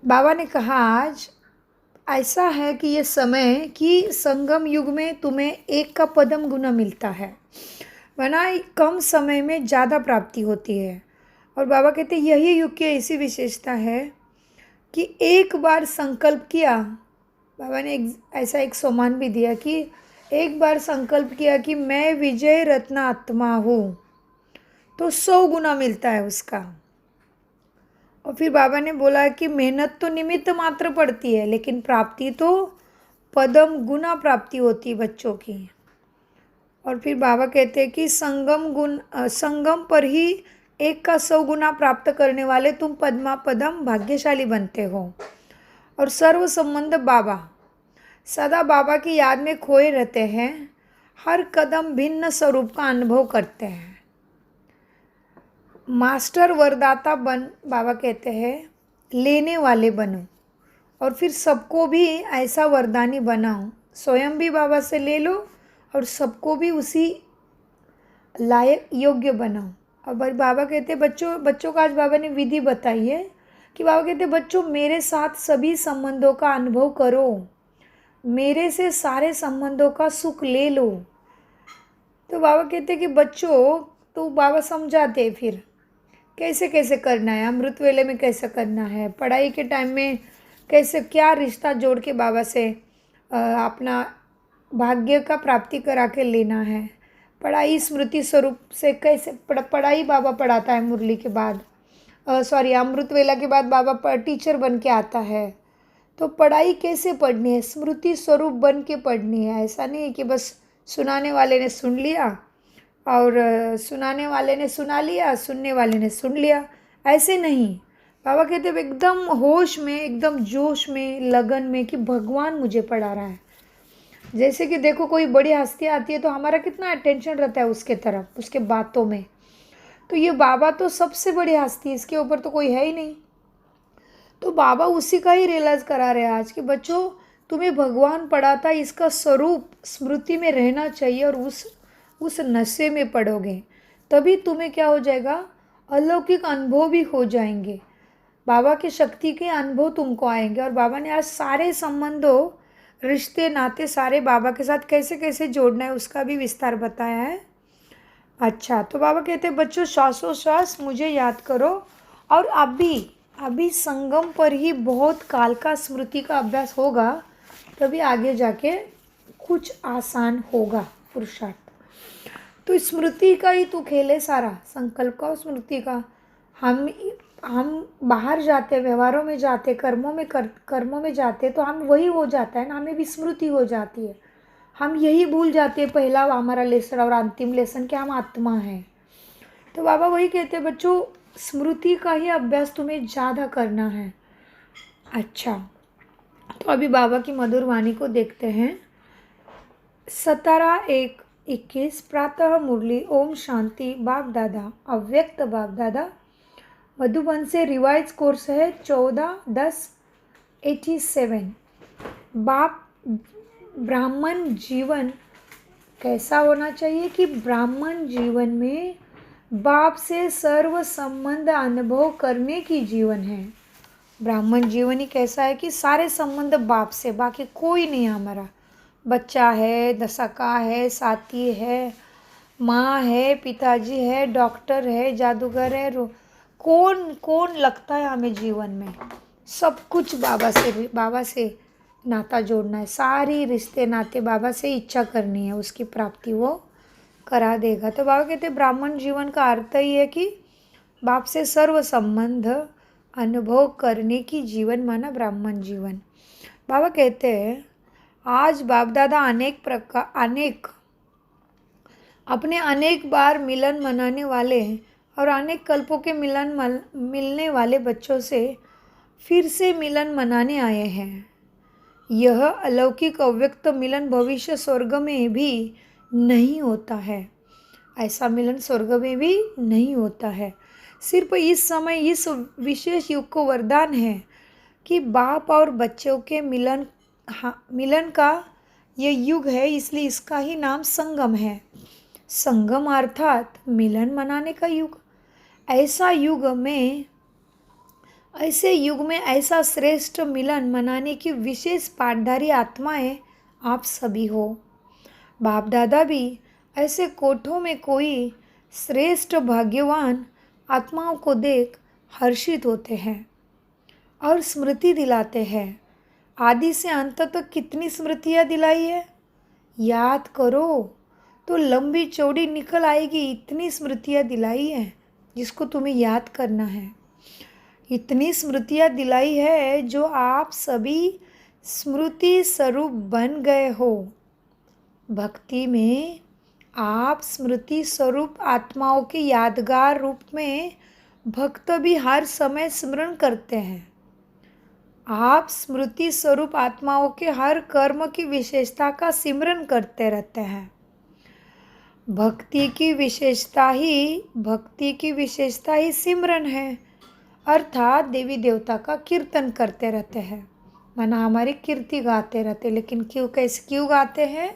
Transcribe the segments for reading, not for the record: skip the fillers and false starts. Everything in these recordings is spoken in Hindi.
बाबा ने कहा आज ऐसा है कि ये समय कि संगम युग में तुम्हें एक का पदम गुना मिलता है, वरना कम समय में ज़्यादा प्राप्ति होती है। और बाबा कहते यही युग की ऐसी विशेषता है कि एक बार संकल्प किया। बाबा ने ऐसा एक सम्मान भी दिया कि एक बार संकल्प किया कि मैं विजय रत्न आत्मा हूँ, तो 100 गुना मिलता है उसका। और फिर बाबा ने बोला कि मेहनत तो निमित्त मात्र पड़ती है, लेकिन प्राप्ति तो पदम गुना प्राप्ति होती है बच्चों की। और फिर बाबा कहते हैं कि संगम पर ही एक का 100 गुना प्राप्त करने वाले तुम पद्मा पदम भाग्यशाली बनते हो। और सर्व संबंध बाबा, सदा बाबा की याद में खोए रहते हैं, हर कदम भिन्न स्वरूप का अनुभव करते हैं। मास्टर वरदाता बन, बाबा कहते हैं लेने वाले बनो, और फिर सबको भी ऐसा वरदानी बनाओ। स्वयं भी बाबा से ले लो और सबको भी उसी लायक योग्य बनाओ। अब बाबा कहते बच्चों का आज बाबा ने विधि बताई है कि बाबा कहते बच्चों मेरे साथ सभी संबंधों का अनुभव करो, मेरे से सारे संबंधों का सुख ले लो। तो बाबा कहते कि बच्चों, तो बाबा समझाते फिर कैसे कैसे करना है, अमृत वेले में कैसे करना है, पढ़ाई के टाइम में कैसे क्या रिश्ता जोड़ के बाबा से अपना भाग्य का प्राप्ति करा के लेना है। पढ़ाई स्मृति स्वरूप से कैसे पढ़ाई बाबा पढ़ाता है मुरली के बाद, अमृत वेला के बाद बाबा टीचर बन के आता है। तो पढ़ाई कैसे पढ़नी है, स्मृति स्वरूप बन के पढ़नी है। ऐसा नहीं है कि बस सुनाने वाले ने सुन लिया और सुनाने वाले ने सुना लिया, सुनने वाले ने सुन लिया, ऐसे नहीं। बाबा कहते हैं एकदम होश में, एकदम जोश में, लगन में कि भगवान मुझे पढ़ा रहा है। जैसे कि देखो कोई बड़ी हस्ती आती है तो हमारा कितना अटेंशन रहता है उसके तरफ, उसके बातों में। तो ये बाबा तो सबसे बड़ी हस्ती है, इसके ऊपर तो कोई है ही नहीं। तो बाबा उसी का ही रियलाइज करा रहे हैं आज कि बच्चों तुम्हें भगवान पढ़ाता, इसका स्वरूप स्मृति में रहना चाहिए और उस नशे में पढ़ोगे तभी तुम्हें क्या हो जाएगा, अलौकिक अनुभव भी हो जाएंगे, बाबा की शक्ति के अनुभव तुमको आएंगे। और बाबा ने आज सारे संबंधों, रिश्ते नाते सारे बाबा के साथ कैसे कैसे जोड़ना है उसका भी विस्तार बताया है। अच्छा, तो बाबा कहते हैं बच्चों श्वासोश्वास मुझे याद करो, और अभी संगम पर ही बहुत काल का स्मृति का अभ्यास होगा, तभी आगे जाके कुछ आसान होगा पुरुषार्थ। तो स्मृति का ही तो खेल है सारा, संकल्प का और स्मृति का। हम बाहर जाते, व्यवहारों में जाते, कर्मों में जाते, तो हम वही हो जाता है ना, हमें भी स्मृति हो जाती है। हम यही भूल जाते हैं पहला हमारा लेसन और अंतिम लेसन कि हम आत्मा हैं। तो बाबा वही कहते हैं बच्चों स्मृति का ही अभ्यास तुम्हें ज़्यादा करना है। अच्छा, तो अभी बाबा की मधुर वाणी को देखते हैं। 17/1/21 प्रातः मुरली। ओम शांति। बाप दादा अव्यक्त बाप दादा मधुबन से रिवाइज कोर्स है 14/10/87। बाप ब्राह्मण जीवन कैसा होना चाहिए कि ब्राह्मण जीवन में बाप से सर्व संबंध अनुभव करने की जीवन है। ब्राह्मण जीवन ही कैसा है कि सारे संबंध बाप से, बाकी कोई नहीं है हमारा। बच्चा है, दशका है, साथी है, माँ है, पिताजी है, डॉक्टर है, जादूगर है, कौन लगता है हमें जीवन में। सब कुछ बाबा से नाता जोड़ना है। सारी रिश्ते नाते बाबा से इच्छा करनी है, उसकी प्राप्ति वो करा देगा। तो बाबा कहते हैं ब्राह्मण जीवन का अर्थ ही है कि बाप से सर्व संबंध अनुभव करने की जीवन माना ब्राह्मण जीवन। बाबा कहते हैं आज बाप दादा अपने अनेक बार मिलन मनाने वाले और अनेक कल्पों के मिलने वाले बच्चों से फिर से मिलन मनाने आए हैं। यह अलौकिक अव्यक्त मिलन भविष्य स्वर्ग में भी नहीं होता है। ऐसा मिलन स्वर्ग में भी नहीं होता है। सिर्फ इस समय इस विशेष युग को वरदान है कि बाप और बच्चों के मिलन का यह युग है, इसलिए इसका ही नाम संगम है। संगम अर्थात मिलन मनाने का युग। ऐसा युग में ऐसे युग में ऐसा श्रेष्ठ मिलन मनाने की विशेष पाठधारी आत्माएं आप सभी हो। बाप दादा भी ऐसे कोठों में कोई श्रेष्ठ भाग्यवान आत्माओं को देख हर्षित होते हैं और स्मृति दिलाते हैं। आदि से अंत तक कितनी स्मृतियाँ दिलाई है, याद करो तो लंबी चौड़ी निकल आएगी। इतनी स्मृतियाँ दिलाई हैं जिसको तुम्हें याद करना है। इतनी स्मृतियाँ दिलाई है जो आप सभी स्मृति स्वरूप बन गए हो। भक्ति में आप स्मृति स्वरूप आत्माओं के यादगार रूप में भक्त भी हर समय स्मरण करते हैं। आप स्मृति स्वरूप आत्माओं के हर कर्म की विशेषता का सिमरन करते रहते हैं। भक्ति की विशेषता ही सिमरन है, अर्थात देवी देवता का कीर्तन करते रहते हैं, माना हमारी कीर्ति गाते रहते। लेकिन क्यों गाते हैं?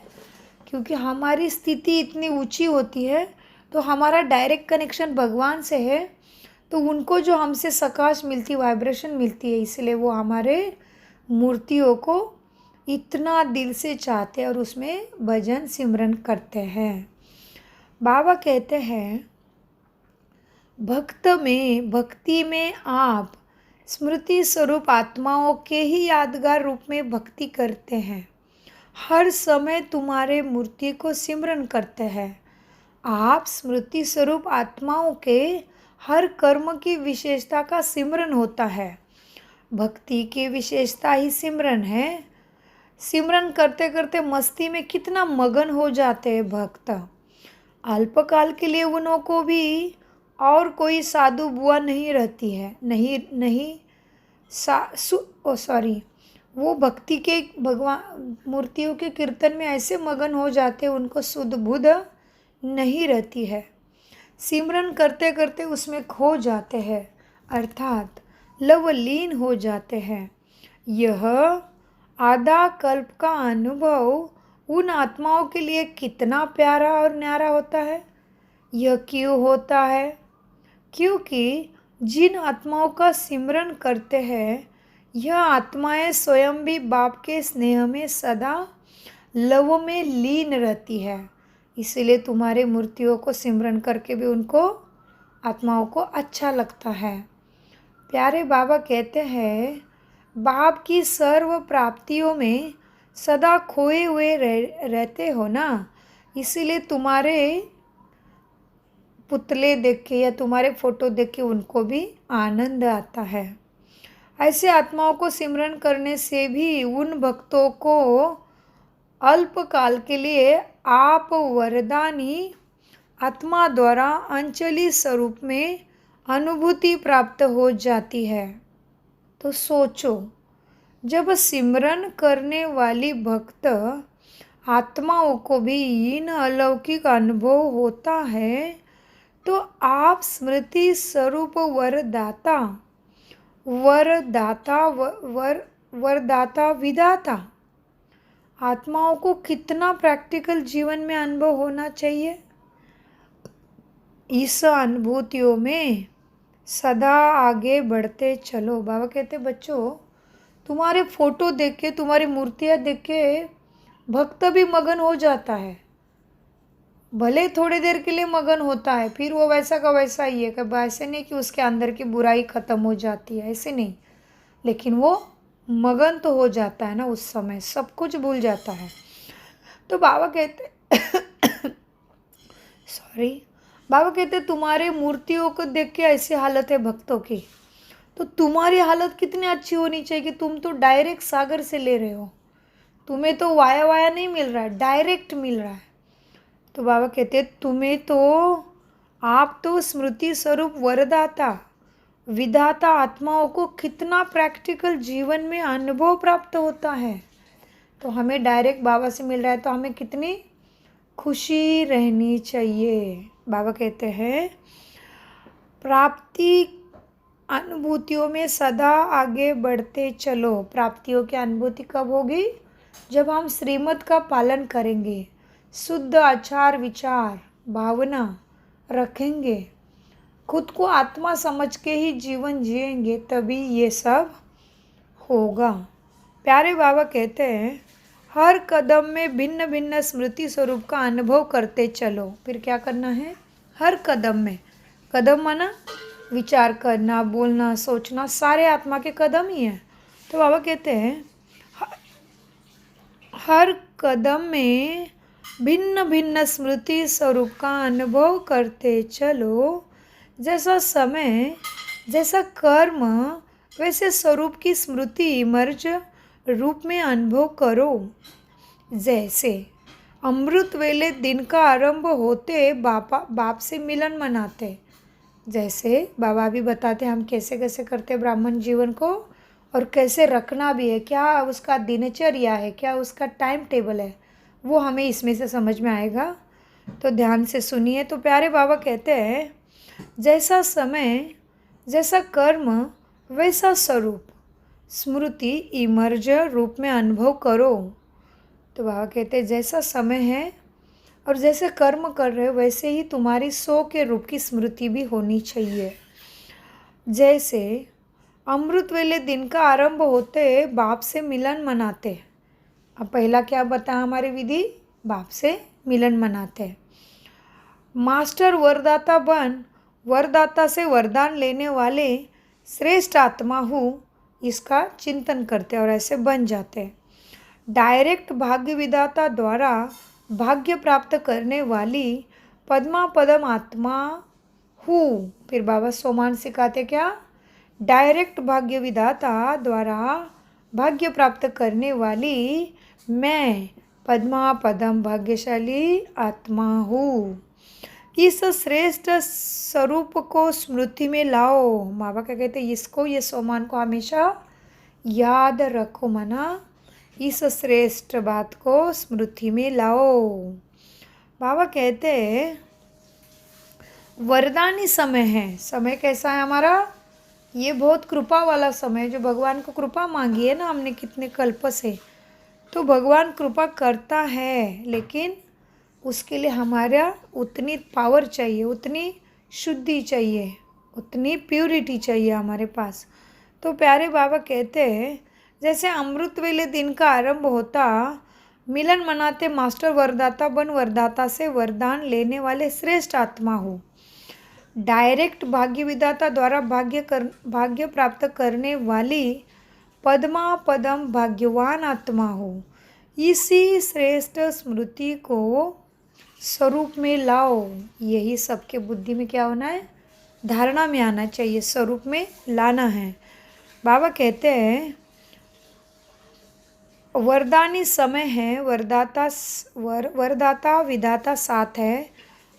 क्योंकि हमारी स्थिति इतनी ऊंची होती है, तो हमारा डायरेक्ट कनेक्शन भगवान से है, तो उनको जो हमसे सकाश मिलती, वाइब्रेशन मिलती है, इसलिए वो हमारे मूर्तियों को इतना दिल से चाहते हैं और उसमें भजन सिमरन करते हैं। बाबा कहते हैं भक्ति में आप स्मृति स्वरूप आत्माओं के ही यादगार रूप में भक्ति करते हैं। हर समय तुम्हारे मूर्ति को सिमरन करते हैं। आप स्मृति स्वरूप आत्माओं के हर कर्म की विशेषता का सिमरन होता है। भक्ति की विशेषता ही सिमरन है। सिमरन करते करते मस्ती में कितना मगन हो जाते हैं भक्त। अल्पकाल के लिए उन्हों को भी और कोई साधु बुआ नहीं रहती है, वो भक्ति के भगवान मूर्तियों के कीर्तन में ऐसे मगन हो जाते हैं, उनको शुद्ध बुद्ध नहीं रहती है। सिमरन करते करते उसमें खो जाते हैं, अर्थात लवलीन हो जाते हैं। यह आधा कल्प का अनुभव उन आत्माओं के लिए कितना प्यारा और न्यारा होता है। यह क्यों होता है? क्योंकि जिन आत्माओं का सिमरन करते हैं, यह आत्माएं स्वयं भी बाप के स्नेह में सदा लव में लीन रहती है। इसीलिए तुम्हारे मूर्तियों को सिमरन करके भी उनको आत्माओं को अच्छा लगता है। प्यारे बाबा कहते हैं बाप की सर्व प्राप्तियों में सदा खोए हुए रहते हो ना, इसीलिए तुम्हारे पुतले देख के या तुम्हारे फोटो देख के उनको भी आनंद आता है। ऐसे आत्माओं को सिमरन करने से भी उन भक्तों को अल्पकाल के लिए आप वरदानी आत्मा द्वारा अंचली स्वरूप में अनुभूति प्राप्त हो जाती है। तो सोचो, जब सिमरन करने वाली भक्त आत्माओं को भी इन अलौकिक अनुभव होता है, तो आप स्मृति स्वरूप वरदाता विधाता आत्माओं को कितना प्रैक्टिकल जीवन में अनुभव होना चाहिए। इस अनुभूतियों में सदा आगे बढ़ते चलो। बाबा कहते बच्चों, तुम्हारे फोटो देख के, तुम्हारी मूर्तियाँ देख के भक्त भी मगन हो जाता है। भले थोड़ी देर के लिए मगन होता है, फिर वो वैसा का वैसा ही है। कभी ऐसे नहीं कि उसके अंदर की बुराई ख़त्म हो जाती है, ऐसे नहीं, लेकिन वो मगन तो हो जाता है ना, उस समय सब कुछ भूल जाता है। तो बाबा कहते बाबा कहते तुम्हारे मूर्तियों को देख के ऐसी हालत है भक्तों की, तो तुम्हारी हालत कितनी अच्छी होनी चाहिए कि तुम तो डायरेक्ट सागर से ले रहे हो। तुम्हें तो वाया नहीं मिल रहा है, डायरेक्ट मिल रहा है। तो बाबा कहते तुम्हें तो, आप तो स्मृति स्वरूप वरदाता विधाता आत्माओं को कितना प्रैक्टिकल जीवन में अनुभव प्राप्त होता है। तो हमें डायरेक्ट बाबा से मिल रहा है, तो हमें कितनी खुशी रहनी चाहिए। बाबा कहते हैं प्राप्ति अनुभूतियों में सदा आगे बढ़ते चलो। प्राप्तियों की अनुभूति कब होगी? जब हम श्रीमत का पालन करेंगे, शुद्ध आचार विचार भावना रखेंगे, खुद को आत्मा समझ के ही जीवन जिएंगे तभी ये सब होगा। प्यारे बाबा कहते हैं हर कदम में भिन्न भिन्न स्मृति स्वरूप का अनुभव करते चलो। फिर क्या करना है? हर कदम में, कदम माना विचार करना, बोलना, सोचना, सारे आत्मा के कदम ही हैं। तो बाबा कहते हैं हर कदम में भिन्न भिन्न स्मृति स्वरूप का अनुभव करते चलो। जैसा समय, जैसा कर्म, वैसे स्वरूप की स्मृति इमर्ज रूप में अनुभव करो। जैसे अमृत वेले दिन का आरंभ होते बाप से मिलन मनाते। जैसे बाबा भी बताते हम कैसे कैसे करते ब्राह्मण जीवन को और कैसे रखना भी है, क्या उसका दिनचर्या है, क्या उसका टाइम टेबल है, वो हमें इसमें से समझ में आएगा। तो ध्यान से सुनिए। तो प्यारे बाबा कहते हैं जैसा समय, जैसा कर्म, वैसा स्वरूप स्मृति इमर्ज रूप में अनुभव करो। तो बाबा कहते हैं जैसा समय है और जैसे कर्म कर रहे हो वैसे ही तुम्हारी सो के रूप की स्मृति भी होनी चाहिए। जैसे अमृत वेले दिन का आरंभ होते बाप से मिलन मनाते। अब पहला क्या बताया हमारी विधि? बाप से मिलन मनाते। मास्टर वरदाता बन वरदाता से वरदान लेने वाले श्रेष्ठ आत्मा हूँ, इसका चिंतन करते और ऐसे बन जाते। डायरेक्ट भाग्य विधाता द्वारा भाग्य प्राप्त करने वाली पद्मा पदम आत्मा हूँ। फिर बाबा सोमान सिखाते क्या? डायरेक्ट भाग्य विधाता द्वारा भाग्य प्राप्त करने वाली मैं पद्मा पदम भाग्यशाली आत्मा हूँ। इस श्रेष्ठ स्वरूप को स्मृति में लाओ। बाबा क्या कहते हैं? इसको, ये सोमान को हमेशा याद रखो। मना इस श्रेष्ठ बात को स्मृति में लाओ। बाबा कहते हैं वरदानी समय है। समय कैसा है हमारा? ये बहुत कृपा वाला समय है, जो भगवान को कृपा मांगी है ना हमने कितने कल्प से, तो भगवान कृपा करता है, लेकिन उसके लिए हमारा उतनी पावर चाहिए, उतनी शुद्धि चाहिए, उतनी प्योरिटी चाहिए हमारे पास। तो प्यारे बाबा कहते हैं जैसे अमृत वेले दिन का आरंभ होता मिलन मनाते मास्टर वरदाता बन वरदाता से वरदान लेने वाले श्रेष्ठ आत्मा हो। डायरेक्ट भाग्य विधाता द्वारा भाग्य प्राप्त करने वाली पद्मा पदम भाग्यवान आत्मा हो। इसी श्रेष्ठ स्मृति को स्वरूप में लाओ। यही सबके बुद्धि में क्या होना है? धारणा में आना चाहिए, स्वरूप में लाना है। बाबा कहते हैं वरदानी समय है, वरदाता विधाता साथ है।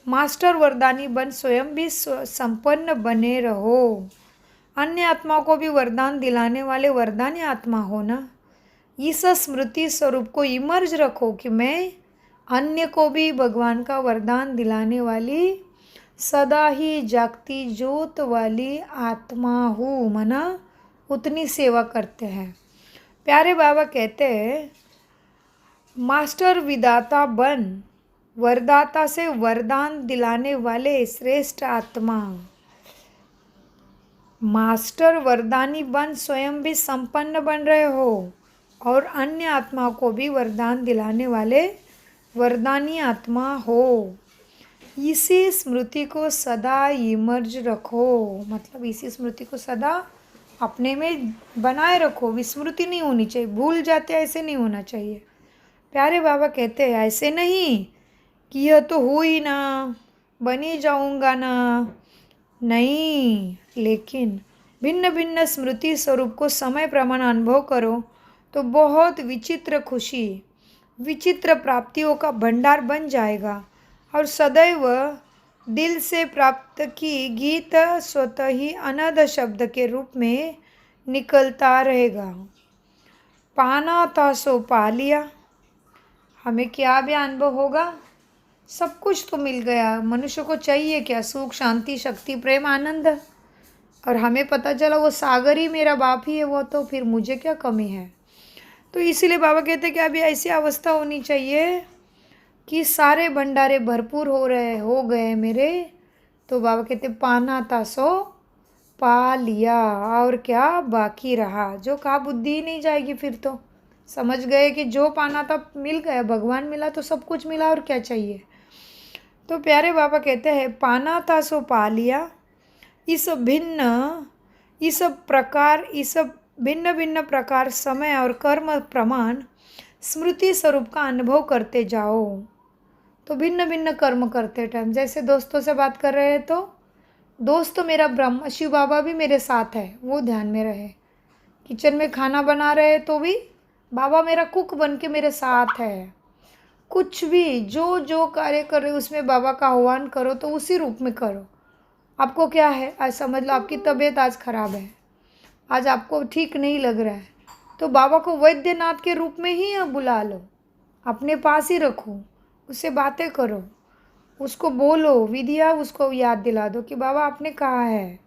मास्टर वरदानी बन स्वयं भी संपन्न बने रहो। अन्य आत्माओं को भी वरदान दिलाने वाले वरदानी आत्मा हो ना। इस स्मृति स्वरूप को इमर्ज रखो कि मैं अन्य को भी भगवान का वरदान दिलाने वाली सदा ही जागती ज्योत वाली आत्मा हूँ। मना उतनी सेवा करते हैं। प्यारे बाबा कहते हैं मास्टर विदाता बन वरदाता से वरदान दिलाने वाले श्रेष्ठ आत्मा। मास्टर वरदानी बन स्वयं भी संपन्न बन रहे हो और अन्य आत्मा को भी वरदान दिलाने वाले वरदानी आत्मा हो। इसी स्मृति को सदा इमर्ज रखो, मतलब इसी स्मृति को सदा अपने में बनाए रखो। विस्मृति नहीं होनी चाहिए, भूल जाते ऐसे नहीं होना चाहिए। प्यारे बाबा कहते हैं ऐसे नहीं कि यह तो हो ही ना, बन ही जाऊँगा ना, नहीं, लेकिन भिन्न भिन्न स्मृति स्वरूप को समय प्रमाण अनुभव करो तो बहुत विचित्र खुशी, विचित्र प्राप्तियों का भंडार बन जाएगा और सदैव दिल से प्राप्त की गीत स्वतः ही अनद शब्द के रूप में निकलता रहेगा। पाना था सो पा लिया। हमें क्या भी अनुभव होगा? सब कुछ तो मिल गया। मनुष्य को चाहिए क्या? सुख, शांति, शक्ति, प्रेम, आनंद। और हमें पता चला वो सागर ही मेरा बाप ही है, वो तो फिर मुझे क्या कमी है? तो इसीलिए बाबा कहते हैं कि अभी ऐसी अवस्था होनी चाहिए कि सारे भंडारे भरपूर हो गए मेरे, तो बाबा कहते पाना था सो पा लिया, और क्या बाकी रहा। जो कहा बुद्धि ही नहीं जाएगी फिर तो। समझ गए कि जो पाना था मिल गया, भगवान मिला तो सब कुछ मिला, और क्या चाहिए। तो प्यारे बाबा कहते हैं पाना था सो पा लिया, इस भिन्न भिन्न प्रकार समय और कर्म प्रमाण स्मृति स्वरूप का अनुभव करते जाओ। तो भिन्न भिन्न कर्म करते टाइम, जैसे दोस्तों से बात कर रहे हैं तो दोस्त तो मेरा ब्रह्म शिव बाबा भी मेरे साथ है, वो ध्यान में रहे। किचन में खाना बना रहे हैं तो भी बाबा मेरा कुक बन के मेरे साथ है। कुछ भी जो जो कार्य कर रहे उसमें बाबा का आह्वान करो, तो उसी रूप में करो। आपको क्या है, आज समझ लो आपकी तबीयत आज खराब है, आज आपको ठीक नहीं लग रहा है, तो बाबा को वैद्यनाथ के रूप में ही बुला लो, अपने पास ही रखो, उससे बातें करो, उसको बोलो, विधिया उसको याद दिला दो कि बाबा आपने कहा है,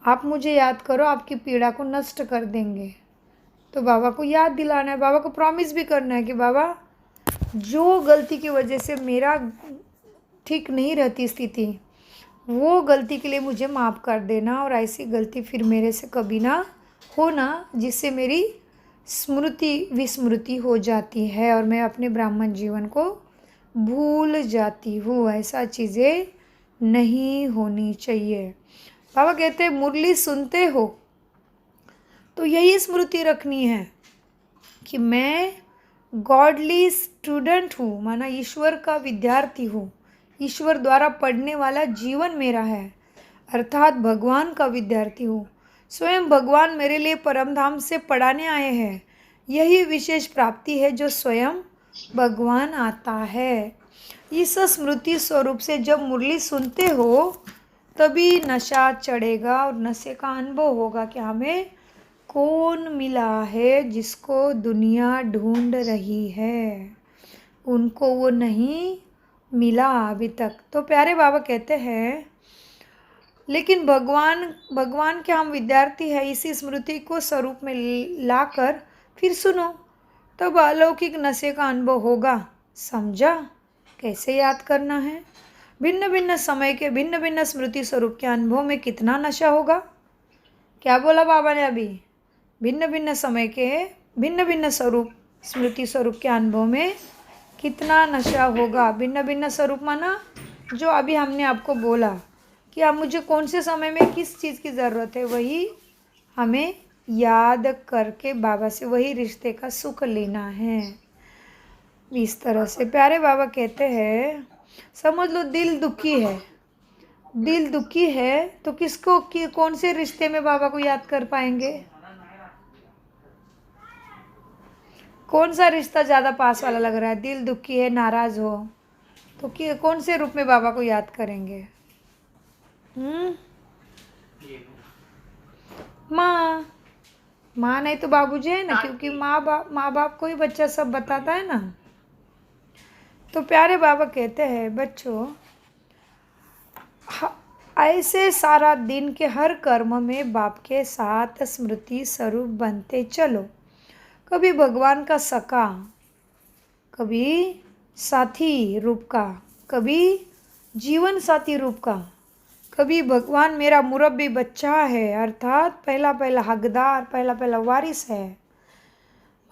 आप मुझे याद करो, आपकी पीड़ा को नष्ट कर देंगे। तो बाबा को याद दिलाना है, बाबा को प्रॉमिस भी करना है कि बाबा जो गलती की वजह से मेरा ठीक नहीं रहती स्थिति, वो गलती के लिए मुझे माफ़ कर देना, और ऐसी गलती फिर मेरे से कभी ना होना जिससे मेरी स्मृति विस्मृति हो जाती है और मैं अपने ब्राह्मण जीवन को भूल जाती हूँ। ऐसा चीज़ें नहीं होनी चाहिए। बाबा कहते हैं मुरली सुनते हो तो यही स्मृति रखनी है कि मैं गॉडली स्टूडेंट हूँ, माना ईश्वर का विद्यार्थी हूँ, ईश्वर द्वारा पढ़ने वाला जीवन मेरा है, अर्थात भगवान का विद्यार्थी हूँ। स्वयं भगवान मेरे लिए परमधाम से पढ़ाने आए हैं। यही विशेष प्राप्ति है जो स्वयं भगवान आता है। इस स्मृति स्वरूप से जब मुरली सुनते हो तभी नशा चढ़ेगा और नशे का अनुभव होगा कि हमें कौन मिला है जिसको दुनिया ढूंढ रही है, उनको वो नहीं मिला अभी तक। तो प्यारे बाबा कहते हैं लेकिन भगवान के हम विद्यार्थी हैं, इसी स्मृति को स्वरूप में लाकर फिर सुनो, तब अलौकिक नशे का अनुभव होगा। समझा कैसे याद करना है। भिन्न भिन्न समय के भिन्न भिन्न स्मृति स्वरूप के अनुभव में कितना नशा होगा। क्या बोला बाबा ने अभी, भिन्न भिन्न समय के भिन्न भिन्न स्वरूप स्मृति स्वरूप के अनुभव में कितना नशा होगा। भिन्न भिन्न स्वरूप माना जो अभी हमने आपको बोला कि अब मुझे कौन से समय में किस चीज़ की ज़रूरत है, वही हमें याद करके बाबा से वही रिश्ते का सुख लेना है। इस तरह से प्यारे बाबा कहते हैं समझ लो दिल दुखी है, दिल दुखी है तो किसको कौन से रिश्ते में बाबा को याद कर पाएंगे। कौन सा रिश्ता ज़्यादा पास वाला लग रहा है, दिल दुखी है, नाराज़ हो तो कौन से रूप में बाबा को याद करेंगे। माँ नहीं तो बाबूजी है ना, क्योंकि माँ बाप को ही बच्चा सब बताता है ना। तो प्यारे बाबा कहते हैं बच्चों ऐसे सारा दिन के हर कर्म में बाप के साथ स्मृति स्वरूप बनते चलो। कभी भगवान का सखा, कभी साथी रूप का, कभी जीवन साथी रूप का, कभी भगवान मेरा मुरब्बी बच्चा है, अर्थात पहला हकदार, पहला वारिस है।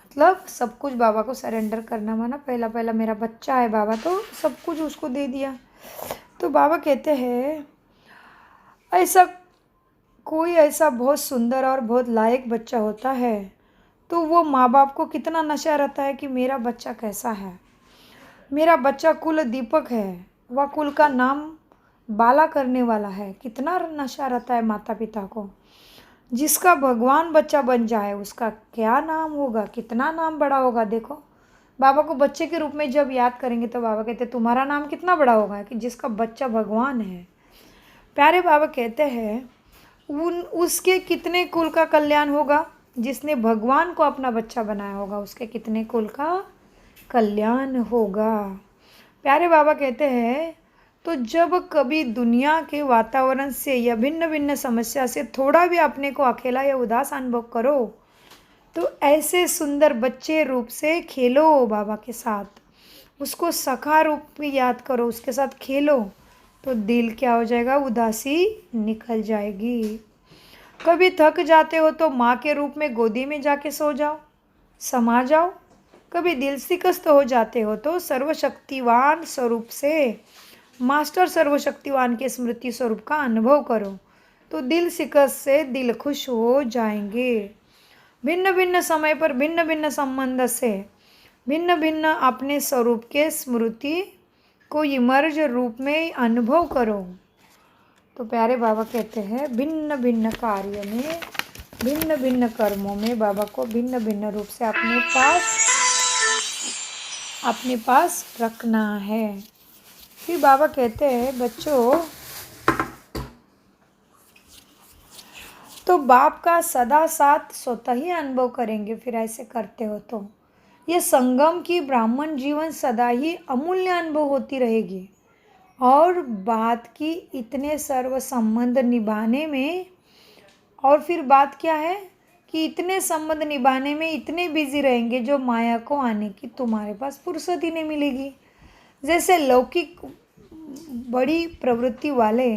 मतलब सब कुछ बाबा को सरेंडर करना, माना पहला मेरा बच्चा है बाबा, तो सब कुछ उसको दे दिया। तो बाबा कहते हैं कोई ऐसा बहुत सुंदर और बहुत लायक बच्चा होता है तो वो माँ बाप को कितना नशा रहता है कि मेरा बच्चा कैसा है, मेरा बच्चा कुल दीपक है, वह कुल का नाम बाला करने वाला है। कितना नशा रहता है माता पिता को। जिसका भगवान बच्चा बन जाए उसका क्या नाम होगा, कितना नाम बड़ा होगा। देखो बाबा को बच्चे के रूप में जब याद करेंगे तो बाबा कहते तुम्हारा नाम कितना बड़ा होगा कि जिसका बच्चा भगवान है। प्यारे बाबा कहते हैं उसके कितने कुल का कल्याण होगा, जिसने भगवान को अपना बच्चा बनाया होगा उसके कितने कुल का कल्याण होगा। प्यारे बाबा कहते हैं तो जब कभी दुनिया के वातावरण से या भिन्न भिन्न समस्या से थोड़ा भी अपने को अकेला या उदास अनुभव करो तो ऐसे सुंदर बच्चे रूप से खेलो बाबा के साथ, उसको सखा रूप में याद करो, उसके साथ खेलो। तो दिल क्या हो जाएगा, उदासी निकल जाएगी। कभी थक जाते हो तो माँ के रूप में गोदी में जाके सो जाओ, समा जाओ। कभी दिल शिकस्त हो जाते हो तो सर्वशक्तिवान स्वरूप से, मास्टर सर्वशक्तिवान के स्मृति स्वरूप का अनुभव करो, तो दिल शिकस्त से दिल खुश हो जाएंगे। भिन्न भिन्न समय पर भिन्न भिन्न संबंध से भिन्न भिन्न अपने स्वरूप के स्मृति को इमर्ज रूप में अनुभव करो। तो प्यारे बाबा कहते हैं भिन्न भिन्न कार्य में, भिन्न भिन्न कर्मों में बाबा को भिन्न भिन्न रूप से अपने पास रखना है। फिर बाबा कहते हैं बच्चों, तो बाप का सदा साथ स्वतः ही अनुभव करेंगे। फिर ऐसे करते हो तो ये संगम की ब्राह्मण जीवन सदा ही अमूल्य अनुभव होती रहेगी। और बात की इतने सर्व संबंध निभाने में, और फिर बात क्या है कि इतने संबंध निभाने में इतने बिजी रहेंगे जो माया को आने की तुम्हारे पास फुर्सत ही नहीं मिलेगी। जैसे लौकिक बड़ी प्रवृत्ति वाले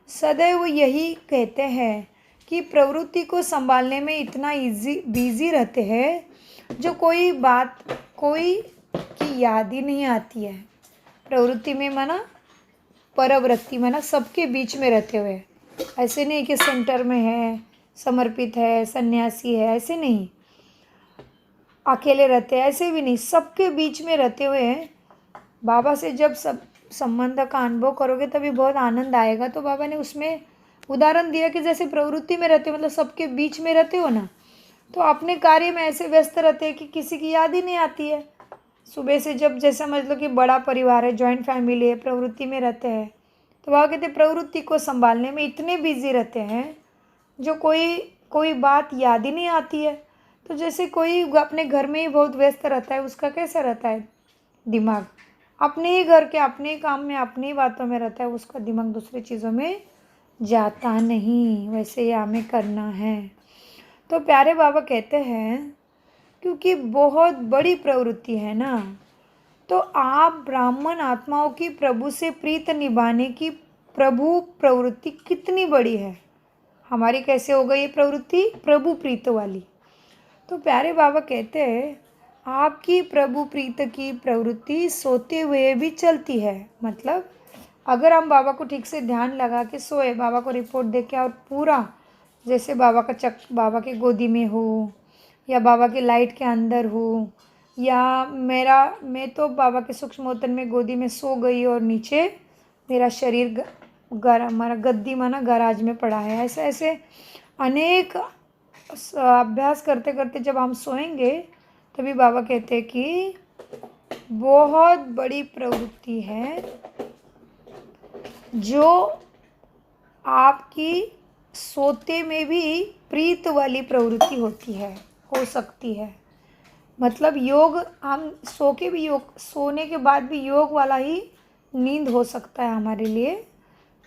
सदैव यही कहते हैं कि प्रवृत्ति को संभालने में इतना बिजी रहते हैं जो कोई बात कोई की याद ही नहीं आती है। प्रवृत्ति में माना परवृत्ति, माना सबके बीच में रहते हुए, ऐसे नहीं कि सेंटर में है, समर्पित है, सन्यासी है, ऐसे नहीं, अकेले रहते हैं, ऐसे भी नहीं, सबके बीच में रहते हुए बाबा से जब सब संबंध का अनुभव करोगे तभी बहुत आनंद आएगा। तो बाबा ने उसमें उदाहरण दिया कि जैसे प्रवृत्ति में रहते हो, मतलब सबके बीच में रहते हो ना, तो अपने कार्य में ऐसे व्यस्त रहते हैं कि किसी की याद ही नहीं आती है। सुबह से जब जैसे समझ लो कि बड़ा परिवार है, जॉइंट फैमिली है, प्रवृत्ति में रहते हैं, तो वह कहते प्रवृत्ति को संभालने में इतने बिजी रहते हैं जो कोई बात याद ही नहीं आती है। तो जैसे कोई अपने घर में ही बहुत व्यस्त रहता है, उसका कैसा रहता है दिमाग, अपने ही घर के अपने ही काम में अपनी ही बातों में रहता है, उसका दिमाग दूसरी चीज़ों में जाता नहीं। वैसे ही हमें करना है। तो प्यारे बाबा कहते हैं क्योंकि बहुत बड़ी प्रवृत्ति है ना, तो आप ब्राह्मण आत्माओं की प्रभु से प्रीत निभाने की प्रभु प्रवृत्ति कितनी बड़ी है। हमारी कैसे हो गई ये प्रवृत्ति, प्रभु प्रीत वाली। तो प्यारे बाबा कहते हैं आपकी प्रभु प्रीत की प्रवृत्ति सोते हुए भी चलती है। मतलब अगर हम बाबा को ठीक से ध्यान लगा के सोए, बाबा को रिपोर्ट दे के, और पूरा जैसे बाबा के गोदी में हो, या बाबा की लाइट के अंदर हो, या मैं तो बाबा के सूक्ष्मोत्तन में गोदी में सो गई और नीचे मेरा शरीर हमारा गद्दी माना गराज में पड़ा है, ऐसे ऐसे अनेक अभ्यास करते करते जब हम सोएंगे तभी बाबा कहते हैं कि बहुत बड़ी प्रवृत्ति है जो आपकी सोते में भी प्रीत वाली प्रवृत्ति होती है, हो सकती है। मतलब योग, हम सो के भी योग, सोने के बाद भी योग वाला ही नींद हो सकता है हमारे लिए,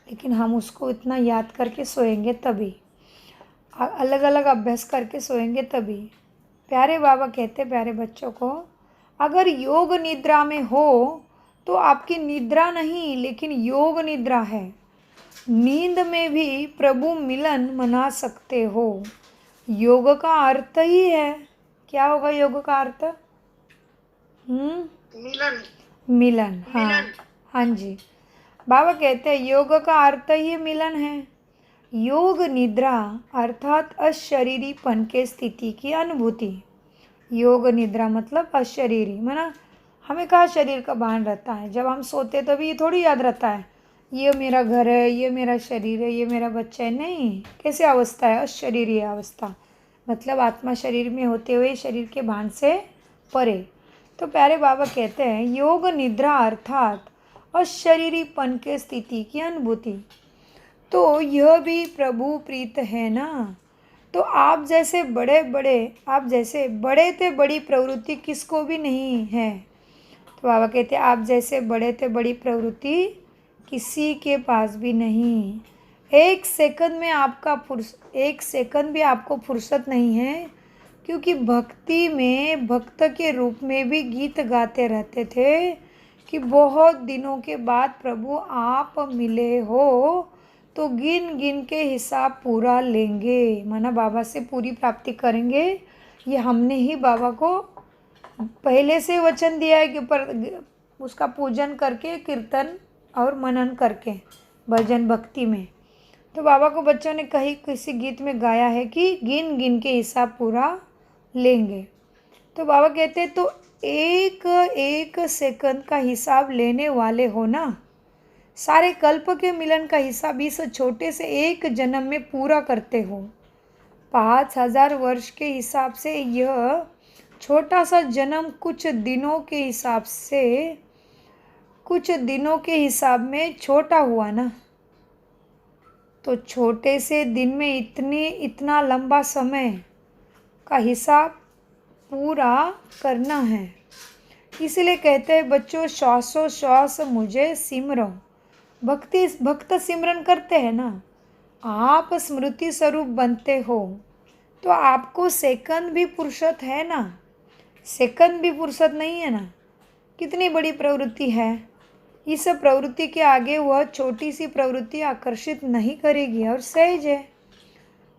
लेकिन हम उसको इतना याद करके सोएंगे तभी, अलग अलग अभ्यास करके सोएंगे तभी। प्यारे बाबा कहते प्यारे बच्चों को, अगर योग निद्रा में हो तो आपकी निद्रा नहीं लेकिन योग निद्रा है। नींद में भी प्रभु मिलन मना सकते हो। योग का अर्थ ही है, क्या होगा योग का अर्थ? मिलन। मिलन, हाँ हाँ जी। बाबा कहते हैं योग का अर्थ ही मिलन है। योग निद्रा अर्थात अशरीरीपन के स्थिति की अनुभूति। योग निद्रा मतलब अशरीरी, माना हमें कहाँ शरीर का भान रहता है, जब हम सोते तभी ये थोड़ी याद रहता है ये मेरा घर है, ये मेरा शरीर है, ये मेरा बच्चा है। नहीं, कैसे अवस्था है, अशरीरी अवस्था, मतलब आत्मा शरीर में होते हुए शरीर के भान से परे। तो प्यारे बाबा कहते हैं योग निद्रा अर्थात अशरीरीपन के स्थिति की अनुभूति। तो यह भी प्रभु प्रीत है ना। तो आप जैसे बड़े थे बड़ी प्रवृत्ति किसको भी नहीं है। तो बाबा कहते हैं आप जैसे बड़े थे बड़ी प्रवृत्ति किसी के पास भी नहीं। एक सेकंड भी आपको फुर्सत नहीं है, क्योंकि भक्ति में भक्त के रूप में भी गीत गाते रहते थे कि बहुत दिनों के बाद प्रभु आप मिले हो, तो गिन गिन के हिसाब पूरा लेंगे, माना बाबा से पूरी प्राप्ति करेंगे। ये हमने ही बाबा को पहले से वचन दिया है कि पर उसका पूजन करके, कीर्तन और मनन करके, भजन भक्ति में। तो बाबा को बच्चों ने कहीं किसी गीत में गाया है कि गिन गिन के हिसाब पूरा लेंगे। तो बाबा कहते हैं तो एक एक सेकंड का हिसाब लेने वाले हो ना, सारे कल्प के मिलन का हिसाब इस छोटे से एक जन्म में पूरा करते हो। 5000 वर्ष के हिसाब से यह छोटा सा जन्म कुछ दिनों के हिसाब में छोटा हुआ ना। तो छोटे से दिन में इतना लंबा समय का हिसाब पूरा करना है। इसलिए कहते हैं बच्चों, श्वासों श्वास मुझे सिमरो। भक्त सिमरन करते हैं ना, आप स्मृति स्वरूप बनते हो, तो आपको सेकंड भी फुर्सत है ना, सेकंड भी फुर्सत नहीं है ना। कितनी बड़ी प्रवृत्ति है, इस प्रवृत्ति के आगे वह छोटी सी प्रवृत्ति आकर्षित नहीं करेगी और सहज है।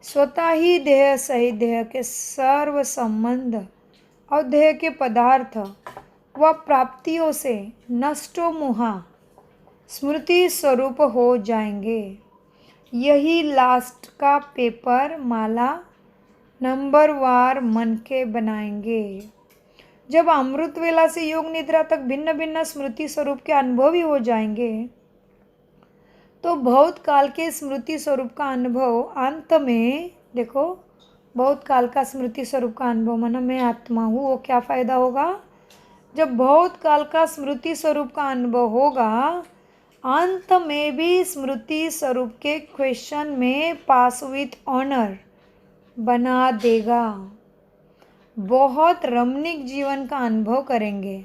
स्वतः ही देह सहित देह के सर्व संबंध और देह के पदार्थ व प्राप्तियों से नष्टो मुहा स्मृति स्वरूप हो जाएंगे। यही लास्ट का पेपर माला नंबर वार मन के बनाएंगे। जब अमृत वेला से योग निद्रा तक भिन्न भिन्न स्मृति स्वरूप के अनुभवी हो जाएंगे, तो बहुत काल के स्मृति स्वरूप का अनुभव अंत में, देखो बहुत काल का स्मृति स्वरूप का अनुभव माना मैं आत्मा हूँ, वो क्या फ़ायदा होगा। जब बहुत काल का स्मृति स्वरूप का अनुभव होगा, अंत में भी स्मृति स्वरूप के क्वेश्चन में पास विथ ऑनर बना देगा। बहुत रमणीक जीवन का अनुभव करेंगे,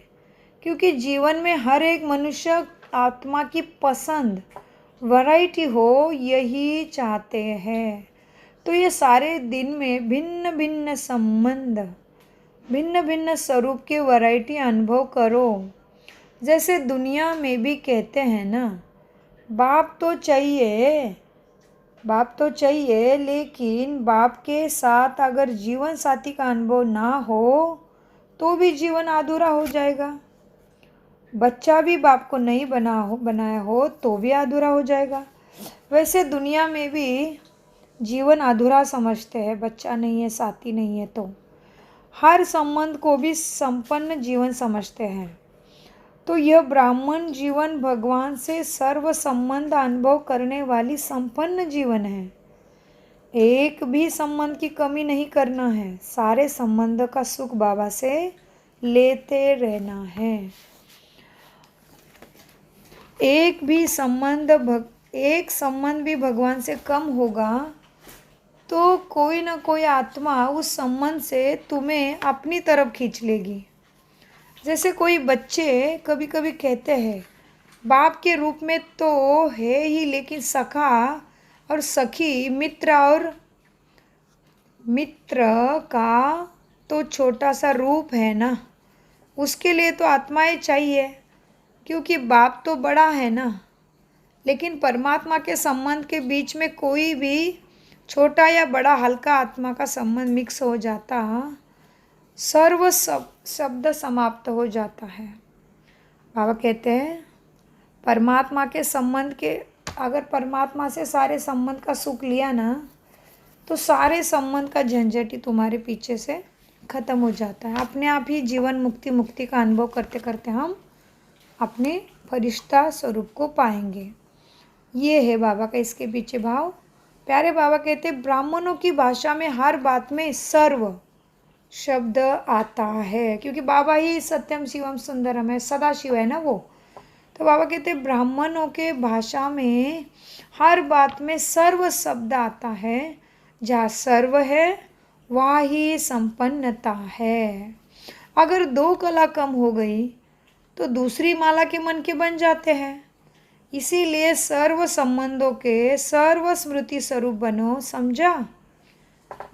क्योंकि जीवन में हर एक मनुष्य आत्मा की पसंद वैरायटी हो, यही चाहते हैं। तो ये सारे दिन में भिन्न भिन्न संबंध, भिन्न भिन्न स्वरूप के वैरायटी अनुभव करो। जैसे दुनिया में भी कहते हैं ना, बाप तो चाहिए, लेकिन बाप के साथ अगर जीवन साथी का अनुभव ना हो तो भी जीवन अधूरा हो जाएगा। बच्चा भी बाप को नहीं बनाया हो तो भी अधूरा हो जाएगा। वैसे दुनिया में भी जीवन अधूरा समझते हैं, बच्चा नहीं है, साथी नहीं है, तो हर संबंध को भी संपन्न जीवन समझते हैं। तो यह ब्राह्मण जीवन भगवान से सर्व संबंध अनुभव करने वाली संपन्न जीवन है। एक भी संबंध की कमी नहीं करना है, सारे संबंध का सुख बाबा से लेते रहना है। एक संबंध भी भगवान से कम होगा तो कोई ना कोई आत्मा उस संबंध से तुम्हें अपनी तरफ खींच लेगी। जैसे कोई बच्चे कभी कभी कहते हैं बाप के रूप में तो है ही, लेकिन सखा और सखी, मित्र का तो छोटा सा रूप है ना, उसके लिए तो आत्माएं चाहिए, क्योंकि बाप तो बड़ा है ना। लेकिन परमात्मा के संबंध के बीच में कोई भी छोटा या बड़ा हल्का आत्मा का संबंध मिक्स हो जाता, सर्व शब्द समाप्त हो जाता है। बाबा कहते हैं परमात्मा के संबंध के, अगर परमात्मा से सारे संबंध का सुख लिया ना, तो सारे संबंध का झंझट ही तुम्हारे पीछे से खत्म हो जाता है। अपने आप ही जीवन मुक्ति का अनुभव करते करते हम अपने फरिश्ता स्वरूप को पाएंगे। ये है बाबा का इसके पीछे भाव। प्यारे बाबा कहते ब्राह्मणों की भाषा में हर बात में सर्व शब्द आता है, क्योंकि बाबा ही सत्यम शिवम सुंदरम है, सदा शिव है ना वो। तो बाबा कहते ब्राह्मणों के भाषा में हर बात में सर्व शब्द आता है। जहाँ सर्व है वहाँ ही संपन्नता है। अगर दो कला कम हो गई तो दूसरी माला के मन के बन जाते हैं। इसीलिए सर्व संबंधों के सर्व स्मृति स्वरूप बनो, समझा।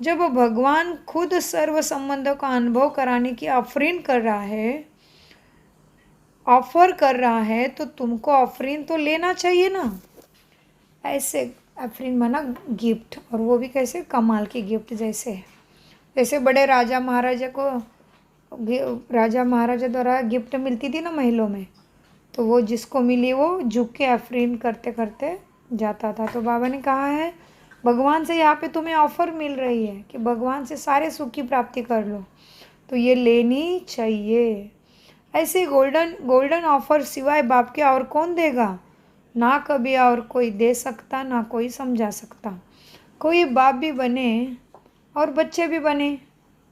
जब भगवान खुद सर्व संबंधों का अनुभव कराने की अफरीन कर रहा है ऑफर कर रहा है तो तुमको ऑफरिंग तो लेना चाहिए ना। ऐसे ऑफरिंग माना गिफ्ट, और वो भी कैसे, कमाल की गिफ्ट। जैसे बड़े राजा महाराजा को राजा महाराजा द्वारा गिफ्ट मिलती थी ना महलों में, तो वो जिसको मिली वो झुक के ऑफरिंग करते करते जाता था। तो बाबा ने कहा है भगवान से यहाँ पे तुम्हें ऑफ़र मिल रही है कि भगवान से सारे सुख की प्राप्ति कर लो, तो ये लेनी चाहिए। ऐसे गोल्डन गोल्डन ऑफर सिवाय बाप के और कौन देगा? ना कभी और कोई दे सकता, ना कोई समझा सकता। कोई बाप भी बने और बच्चे भी बने,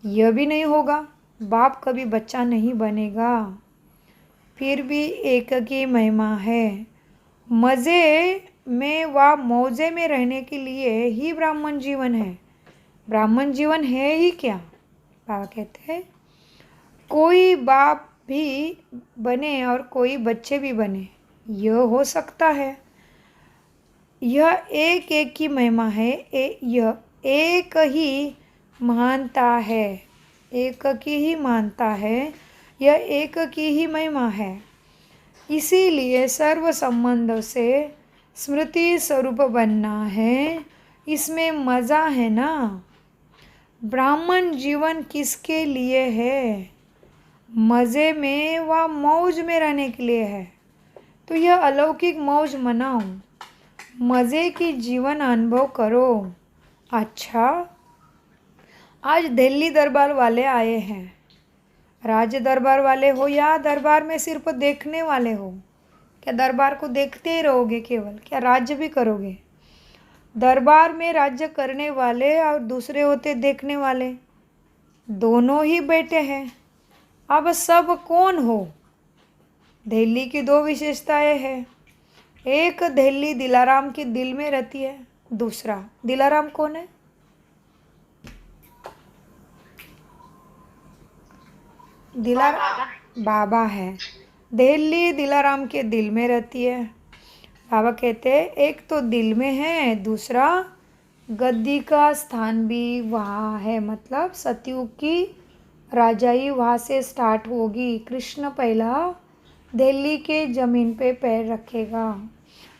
यह भी नहीं होगा। बाप कभी बच्चा नहीं बनेगा। फिर भी एक की महिमा है। मज़े में व मौजे में रहने के लिए ही ब्राह्मण जीवन है। ब्राह्मण जीवन है ही क्या? बाबा कहते हैं कोई बाप भी बने और कोई बच्चे भी बने, यह हो सकता है। यह एक एक की महिमा है। यह एक ही महानता है, एक की ही महानता है, यह एक की ही महिमा है। इसीलिए सर्व संबंधों से स्मृति स्वरूप बनना है, इसमें मज़ा है ना। ब्राह्मण जीवन किसके लिए है? मज़े में व मौज में रहने के लिए है। तो यह अलौकिक मौज मनाओ, मज़े की जीवन अनुभव करो। अच्छा, आज दिल्ली दरबार वाले आए हैं। राज्य दरबार वाले हो या दरबार में सिर्फ देखने वाले हो? क्या दरबार को देखते ही रहोगे केवल? क्या राज्य भी करोगे? दरबार में राज्य करने वाले और दूसरे होते देखने वाले, दोनों ही बैठे हैं। अब सब कौन हो? दिल्ली की दो विशेषताएं हैं। एक, दिल्ली दिलाराम के दिल में रहती है। दूसरा, दिलाराम कौन है? दिलाराम बाबा है। दिल्ली दिलाराम के दिल में रहती है। बाबा कहते हैं एक तो दिल में है, दूसरा गद्दी का स्थान भी वहाँ है। मतलब सतयुग की राजाई वहाँ से स्टार्ट होगी। कृष्ण पहला दिल्ली के ज़मीन पे पैर रखेगा।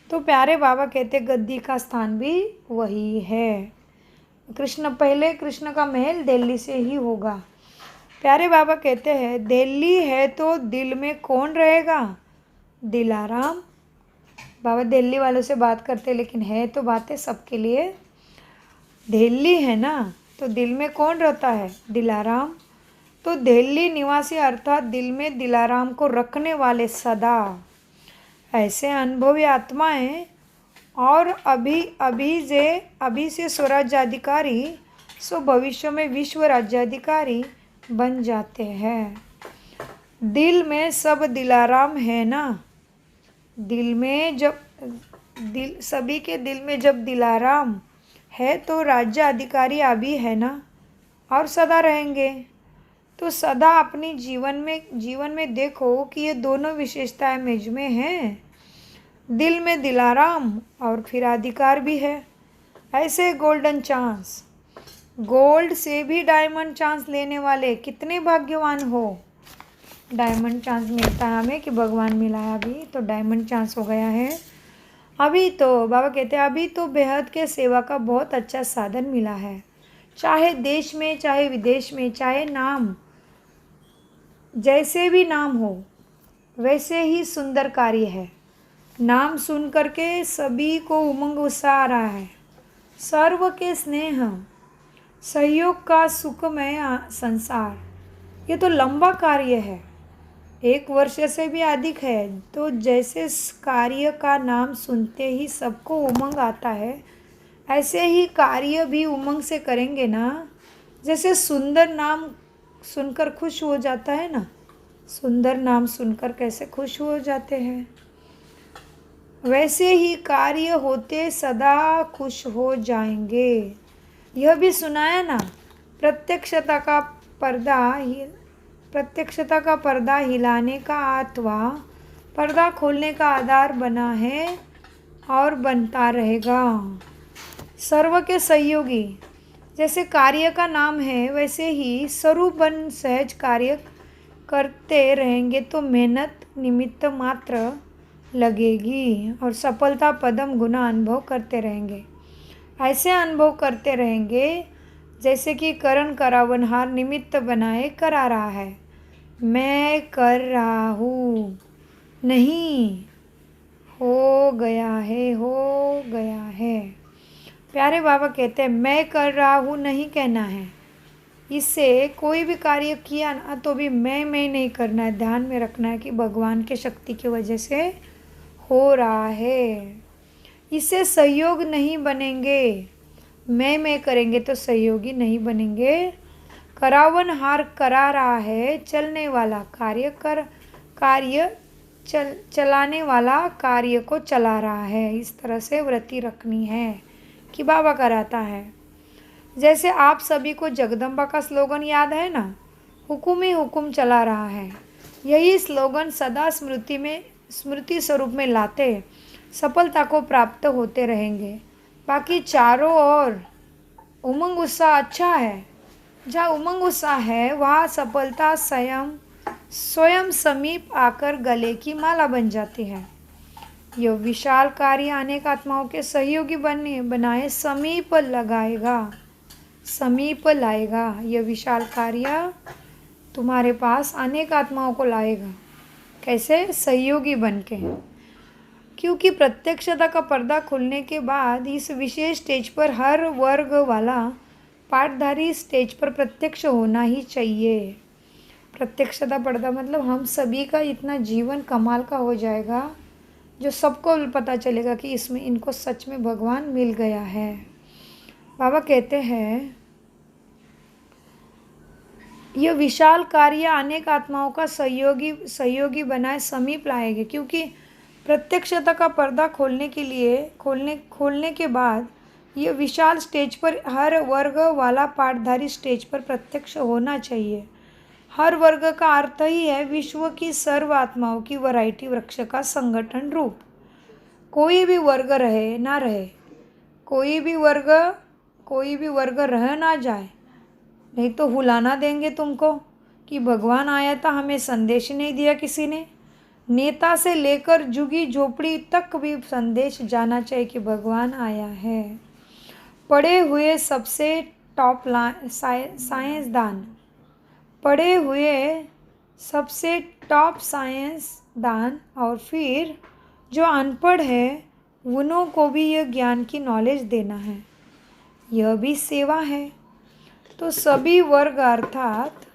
तो प्यारे बाबा कहते गद्दी का स्थान भी वही है। कृष्ण का महल दिल्ली से ही होगा। प्यारे बाबा कहते हैं दिल्ली है तो दिल में कौन रहेगा? दिलाराम। बाबा दिल्ली वालों से बात करते, लेकिन है तो बातें सबके लिए। दिल्ली है ना, तो दिल में कौन रहता है? दिलाराम। तो दिल्ली निवासी अर्थात दिल में दिलाराम को रखने वाले सदा ऐसे अनुभवी आत्माएं और अभी से स्वराज्याधिकारी सो भविष्य में विश्व राज्याधिकारी बन जाते हैं। दिल में सब दिलाराम है ना। दिल में जब सभी के दिल में जब दिलाराम है तो राज्य अधिकारी अभी है ना, और सदा रहेंगे। तो सदा अपनी जीवन में देखो कि ये दोनों विशेषताएं मुझ में हैं। दिल में दिलाराम और फिर अधिकार भी है। ऐसे गोल्डन चांस, गोल्ड से भी डायमंड चांस लेने वाले कितने भाग्यवान हो। डायमंड चांस मिलता है हमें कि भगवान मिलाया, अभी तो डायमंड चांस हो गया है। अभी तो बाबा कहते हैं अभी तो बेहद के सेवा का बहुत अच्छा साधन मिला है। चाहे देश में, चाहे विदेश में, चाहे नाम जैसे भी नाम हो, वैसे ही सुंदर कार्य है। नाम सुन करके सभी को उमंग उत्साह आ रहा है। सर्व के स्नेह, सहयोग का सुखमय संसार, ये तो लंबा कार्य है, 1 वर्ष से भी अधिक है। तो जैसे कार्य का नाम सुनते ही सबको उमंग आता है, ऐसे ही कार्य भी उमंग से करेंगे ना। जैसे सुंदर नाम सुनकर खुश हो जाता है ना, सुंदर नाम सुनकर कैसे खुश हो जाते हैं, वैसे ही कार्य होते सदा खुश हो जाएंगे। यह भी सुनाया ना, प्रत्यक्षता का पर्दा हिलाने का अथवा पर्दा खोलने का आधार बना है और बनता रहेगा। सर्व के सहयोगी, जैसे कार्य का नाम है वैसे ही स्वरूप बन सहज कार्य करते रहेंगे तो मेहनत निमित्त मात्र लगेगी और सफलता पदम गुना अनुभव करते रहेंगे। ऐसे अनुभव करते रहेंगे जैसे कि करण करावनहार निमित्त बनाए करा रहा है। मैं कर रहा हूँ, नहीं, हो गया है, हो गया है। प्यारे बाबा कहते हैं मैं कर रहा हूँ नहीं कहना है। इससे कोई भी कार्य किया ना तो भी मैं नहीं करना है, ध्यान में रखना है कि भगवान के शक्ति की वजह से हो रहा है। इससे सहयोग नहीं बनेंगे, मैं करेंगे तो सहयोगी नहीं बनेंगे। करावन हार करा रहा है, चलने वाला चलाने वाला कार्य को चला रहा है। इस तरह से वृत्ति रखनी है कि बाबा कराता है। जैसे आप सभी को जगदम्बा का स्लोगन याद है ना, हुकुम ही हुकुम चला रहा है। यही स्लोगन सदा स्मृति स्वरूप में लाते सफलता को प्राप्त होते रहेंगे। बाकी चारों ओर उमंग उत्साह अच्छा है, जहाँ उमंग उत्साह है वहाँ सफलता स्वयं समीप आकर गले की माला बन जाती है। यह विशाल कार्य अनेक आत्माओं के सहयोगी बनाए समीप लाएगा। यह विशाल कार्य तुम्हारे पास अनेक आत्माओं को लाएगा। कैसे? सहयोगी बन के। क्योंकि प्रत्यक्षता का पर्दा खुलने के बाद इस विशेष स्टेज पर हर वर्ग वाला पाठधारी स्टेज पर प्रत्यक्ष होना ही चाहिए। प्रत्यक्षता पर्दा मतलब हम सभी का इतना जीवन कमाल का हो जाएगा जो सबको पता चलेगा कि इसमें इनको सच में भगवान मिल गया है। बाबा कहते हैं यह विशाल कार्य अनेक आत्माओं का सहयोगी बनाए समीप लाएंगे। क्योंकि प्रत्यक्षता का पर्दा खोलने के बाद यह विशाल स्टेज पर हर वर्ग वाला पाठधारी स्टेज पर प्रत्यक्ष होना चाहिए। हर वर्ग का अर्थ ही है विश्व की सर्व आत्माओं की वैरायटी वृक्ष का संगठन रूप। कोई भी वर्ग रहे ना रहे, कोई भी वर्ग रह ना जाए, नहीं तो हुलाना देंगे तुमको कि भगवान आया था, हमें संदेश नहीं दिया किसी ने। नेता से लेकर झुगी झोपड़ी तक भी संदेश जाना चाहिए कि भगवान आया है। पढ़े हुए सबसे टॉप साइंसदान और फिर जो अनपढ़ है उन्हों को भी यह ज्ञान की नॉलेज देना है। यह भी सेवा है। तो सभी वर्ग अर्थात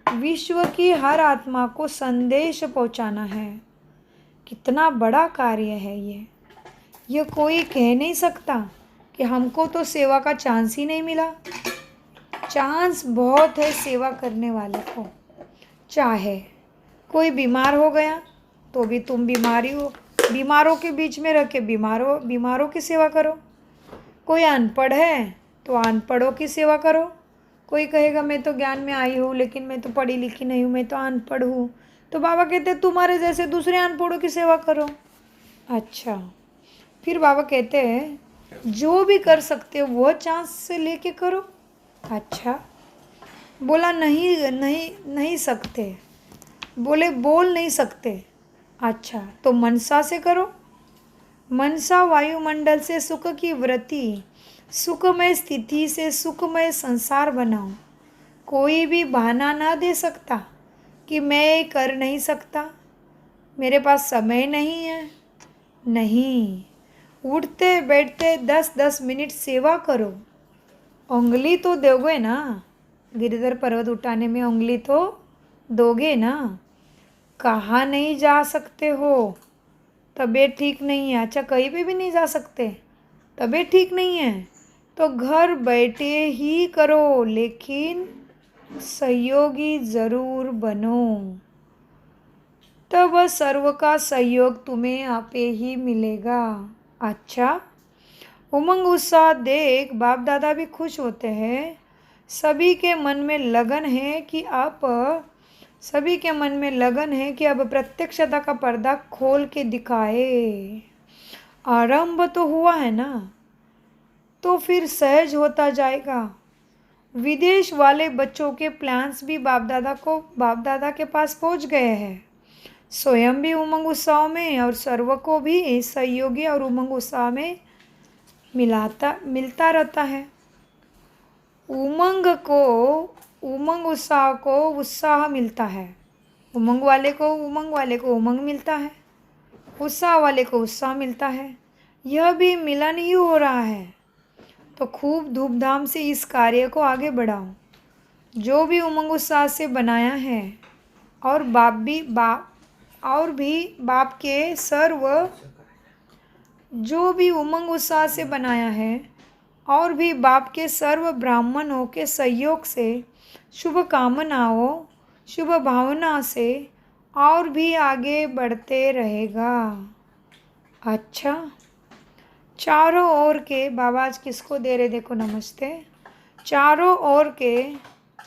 विश्व की हर आत्मा को संदेश पहुंचाना है। कितना बड़ा कार्य है ये कोई कह नहीं सकता कि हमको तो सेवा का चांस ही नहीं मिला। चांस बहुत है सेवा करने वाले को। चाहे कोई बीमार हो गया तो भी तुम बीमारों के बीच में रह के बीमारों की सेवा करो। कोई अनपढ़ है तो अनपढ़ों की सेवा करो। कोई कहेगा मैं तो ज्ञान में आई हूँ लेकिन मैं तो पढ़ी लिखी नहीं हूँ, मैं तो अनपढ़ हूँ, तो बाबा कहते हैं तुम्हारे जैसे दूसरे अनपढ़ों की सेवा करो। अच्छा, फिर बाबा कहते हैं जो भी कर सकते हो वो चांस से लेके करो। अच्छा, बोला नहीं सकते, बोल नहीं सकते। अच्छा, तो मनसा से करो। मनसा वायुमंडल से सुख की वृत्ति, सुखमय स्थिति से सुखमय संसार बनाओ। कोई भी बहाना ना दे सकता कि मैं कर नहीं सकता, मेरे पास समय नहीं है। नहीं, उठते बैठते 10-10 मिनट सेवा करो। उंगली तो दोगे ना, गिरधर पर्वत उठाने में उंगली तो दोगे ना। कहाँ नहीं जा सकते हो, तबीयत ठीक नहीं है। अच्छा, कहीं पे भी नहीं जा सकते, तबीयत ठीक नहीं है, तो घर बैठे ही करो, लेकिन सहयोगी ज़रूर बनो। तब सर्व का सहयोग तुम्हें आपे ही मिलेगा। अच्छा, उमंग उत्साह देख बाप दादा भी खुश होते हैं। सभी के मन में लगन है कि अब प्रत्यक्षता का पर्दा खोल के दिखाए। आरंभ तो हुआ है ना, तो फिर सहज होता जाएगा। विदेश वाले बच्चों के प्लान्स भी बाप दादा के पास पहुंच गए हैं। स्वयं भी उमंग उत्साह में और सर्व को भी सहयोगी और उमंग उत्साह में मिलता रहता है। उमंग उत्साह को उत्साह मिलता है, उमंग वाले को उमंग मिलता है, उत्साह वाले को उत्साह मिलता है। यह भी मिलन ही हो रहा है, तो खूब धूमधाम से इस कार्य को आगे बढ़ाओ। जो भी उमंग उत्साह से बनाया है और बाप के सर्व जो भी उमंग उत्साह से बनाया है और भी बाप के सर्व ब्राह्मणों के सहयोग से, शुभ कामनाओं, शुभ भावना से और भी आगे बढ़ते रहेगा। अच्छा, चारों ओर के बाबा आज किसको दे रहे देखो, नमस्ते। चारों ओर के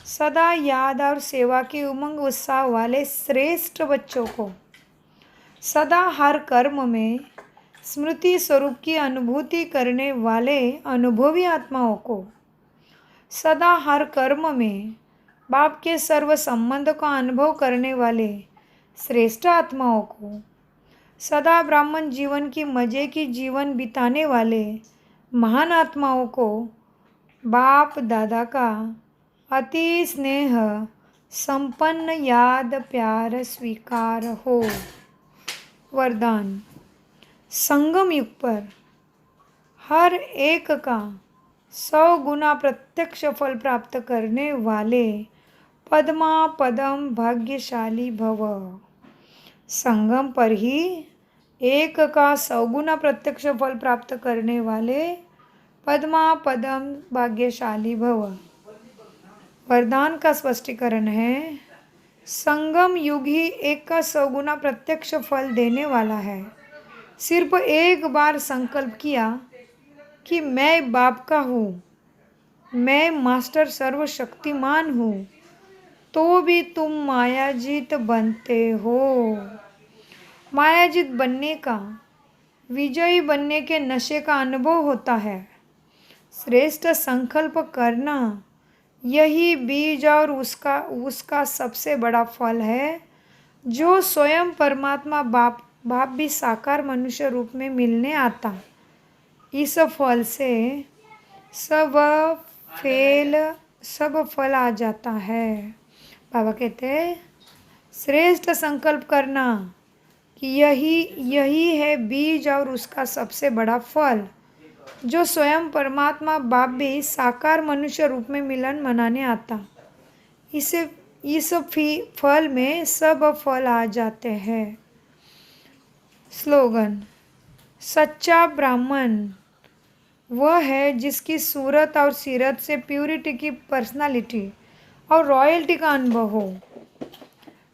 सदा याद और सेवा के उमंग उत्साह वाले श्रेष्ठ बच्चों को, सदा हर कर्म में स्मृति स्वरूप की अनुभूति करने वाले अनुभवी आत्माओं को, सदा हर कर्म में बाप के सर्व संबंध का अनुभव करने वाले श्रेष्ठ आत्माओं को, सदा ब्राह्मण जीवन की मज़े की जीवन बिताने वाले महान आत्माओं को बाप दादा का अति स्नेह संपन्न याद प्यार स्वीकार हो। वरदान। संगम युग पर हर एक का 100 गुना प्रत्यक्ष फल प्राप्त करने वाले पद्मा पदम भाग्यशाली भव। संगम पर ही एक का 100 गुना प्रत्यक्ष फल प्राप्त करने वाले पद्मा पदम भाग्यशाली भव। वरदान का स्पष्टीकरण है, संगम युग ही एक का 100 गुना प्रत्यक्ष फल देने वाला है। सिर्फ एक बार संकल्प किया कि मैं बाप का हूँ, मैं मास्टर सर्वशक्तिमान हूँ, तो भी तुम मायाजीत बनते हो। मायाजीत बनने का, विजयी बनने के नशे का अनुभव होता है। श्रेष्ठ संकल्प करना यही बीज और उसका सबसे बड़ा फल है, जो स्वयं परमात्मा बाप भी साकार मनुष्य रूप में मिलने आता। इस फल से सब फल आ जाता है। बाबा कहते हैं, श्रेष्ठ संकल्प करना कि यही है बीज और उसका सबसे बड़ा फल, जो स्वयं परमात्मा बाप भी साकार मनुष्य रूप में मिलन मनाने आता। इस फल में सब फल आ जाते हैं। स्लोगन। सच्चा ब्राह्मण वह है जिसकी सूरत और सीरत से प्यूरिटी की पर्सनालिटी और रॉयल्टी का अनुभव हो।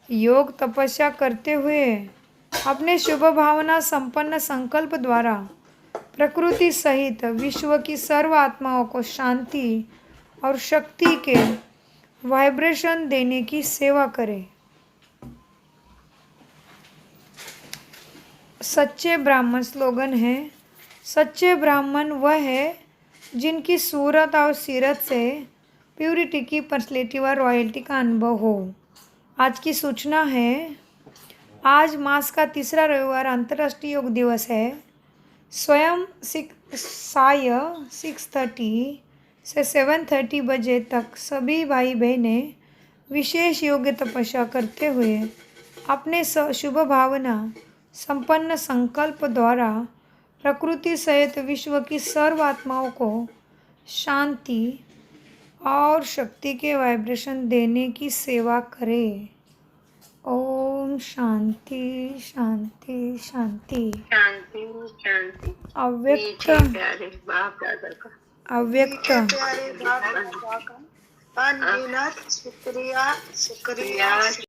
योग तपस्या करते हुए अपने शुभ भावना संपन्न संकल्प द्वारा प्रकृति सहित विश्व की सर्व आत्माओं को शांति और शक्ति के वाइब्रेशन देने की सेवा करें। सच्चे ब्राह्मण स्लोगन है, सच्चे ब्राह्मण वह है जिनकी सूरत और सीरत से प्यूरिटी की पर्सनैलिटी व रॉयल्टी का अनुभव हो। आज की सूचना है, आज मास का तीसरा रविवार अंतर्राष्ट्रीय योग दिवस है। स्वयं 6:30 से 7:30 बजे तक सभी भाई बहनें विशेष योग तपस्या करते हुए अपने शुभ भावना संपन्न संकल्प द्वारा प्रकृति सहित विश्व की सर्व आत्माओं को शांति और शक्ति के वाइब्रेशन देने की सेवा करें। ओम शांति शांति शांति। शांति शांति। अव्यक्त प्यारे बाप दादा का अव्यक्त प्यारे बाप दादा का अनगिनत शुक्रिया।